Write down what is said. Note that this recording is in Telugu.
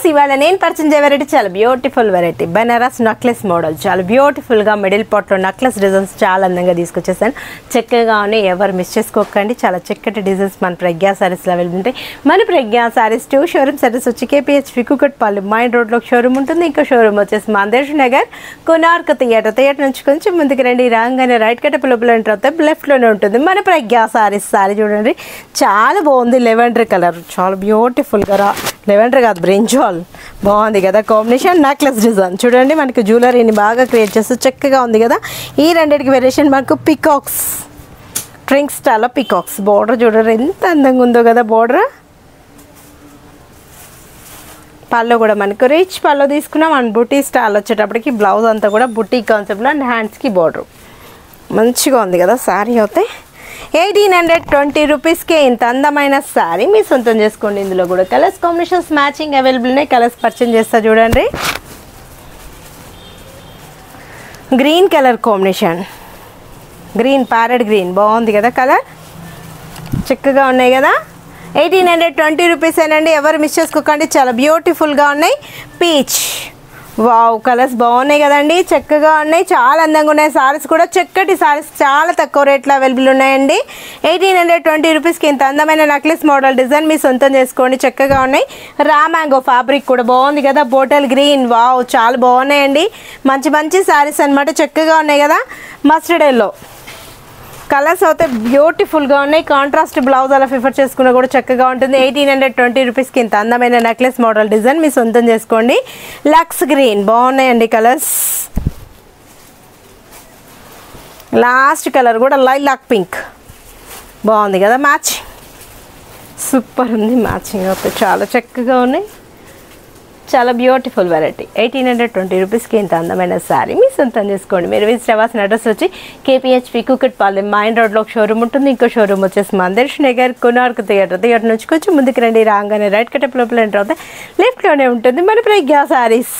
ఇవాళ నేను పరిచయం చేయ వెరైటీ చాలా beautiful variety Banaras necklace model. చాలా బ్యూటిఫుల్గా మిడిల్ పార్ట్లో నెక్లెస్ డిజైన్స్ చాలా అందంగా తీసుకొచ్చేసాను. చక్కగా ఉన్నాయి, ఎవరు మిస్ చేసుకోకండి. చాలా చక్కటి డిజైన్స్ మన ప్రజ్ఞా సారీస్లో అవైలబుల్ ఉంటాయి. మన ప్రజ్ఞా సారీస్ 2 షోరూమ్స్ అడ్రస్ వచ్చి KPH కుకట్పల్లి మైన్ రోడ్లో షోరూమ్ ఉంటుంది. ఇంకో షోరూమ్ వచ్చేసి మందేష్ నగర్ కొనార్క్ థియేటర్ నుంచి కొంచెం ముందుకు రండి. రాగానే రైట్ కట్ లోపల ఎంటర్ అవుతాయి, లెఫ్ట్లోనే ఉంటుంది మన ప్రజ్ఞా సారీస్. సారీ చూడండి చాలా బాగుంది, లెవెండర్ కలర్ చాలా బ్యూటిఫుల్గా లెవెండర్ కాదు బ్రింజాల్ బాగుంది కదా కాంబినేషన్. నెక్లెస్ డిజైన్ చూడండి, మనకి జ్యువెలరీని బాగా క్రియేట్ చేస్తూ చక్కగా ఉంది కదా. ఈ రెండింటికి వేరియేషన్ మనకు పికాక్స్ ట్రింక్ స్టైల్లో పికాక్స్. బార్డర్ చూడండి ఎంత అందంగా ఉందో కదా బార్డర్. పళ్ళు కూడా మనకు రిచ్ పళ్ళు తీసుకున్నాం. అండ్ బుటీ స్టైల్ వచ్చేటప్పటికి బ్లౌజ్ అంతా కూడా బుటీ కాన్సెప్ట్లో అండ్ హ్యాండ్స్కి బార్డర్ మంచిగా ఉంది కదా. శారీ అయితే 1820 రూపీస్కే ఇంత అందమైన శారీ మీ సొంతం చేసుకోండి. ఇందులో కూడా కలర్స్ కాంబినేషన్స్ మ్యాచింగ్ అవైలబుల్ ఉన్నాయి. కలర్స్ పర్చేజ్ చేస్తా చూడండి. Green colour combination, green parrot green బాగుంది కదా కలర్, చక్కగా ఉన్నాయి కదా. 1820 రూపీసేనండి, ఎవరు మిస్ చేసుకోకండి. చాలా బ్యూటిఫుల్గా ఉన్నాయి. పీచ్ వావ్ కలర్స్ బాగున్నాయి కదండి, చక్కగా ఉన్నాయి, చాలా అందంగా ఉన్నాయి. సారీస్ కూడా చక్కటి సారీస్ చాలా తక్కువ రేట్లో అవైలబుల్ ఉన్నాయండి. 1820 రూపీస్కి ఇంత అందమైన నెక్లెస్ మోడల్ డిజైన్ మీ సొంతం చేసుకోండి. చక్కగా ఉన్నాయి. రా మ్యాంగో ఫ్యాబ్రిక్ కూడా బాగుంది కదా. బోటల్ గ్రీన్ వావ్ చాలా బాగున్నాయండి. మంచి మంచి సారీస్ అనమాట, చక్కగా ఉన్నాయి కదా. మస్టర్డ్ ఎల్లో కలర్స్ అయితే బ్యూటిఫుల్గా ఉన్నాయి. కాంట్రాస్ట్ బ్లౌజ్ అలా ప్రిఫర్ చేసుకున్నా కూడా చక్కగా ఉంటుంది. 1820 రూపీస్కి ఇంత అందమైన నెక్లెస్ మోడల్ డిజైన్ మీ సొంతం చేసుకోండి. లక్స్ గ్రీన్ బాగున్నాయండి కలర్స్. లాస్ట్ కలర్ కూడా లైలాక్ పింక్ బాగుంది కదా. మ్యాచ్ సూపర్ ఉంది, మ్యాచింగ్ అయితే చాలా చక్కగా ఉన్నాయి. చాలా బ్యూటిఫుల్ వెరైటీ. 1820 రూపీస్కి ఇంత అందమైన శారీ మీ సొంతం చేసుకోండి. మీరు విజిట్ అవ్వాల్సిన అడ్రస్ వచ్చి KPH కుకట్పల్లి మైన్ రోడ్లో ఒక షోరూమ్ ఉంటుంది. ఇంకో షోరూమ్ వచ్చేసి మందేష్ నగర్ కొనార్క్ థియేటర్ నుంచి కొంచెం ముందుకు రండి. రాగానే రైట్ కట్ లోపల ఎంటర్ అవుతాయి, లెఫ్ట్లోనే ఉంటుంది మన ప్రజ్ఞా సారీస్.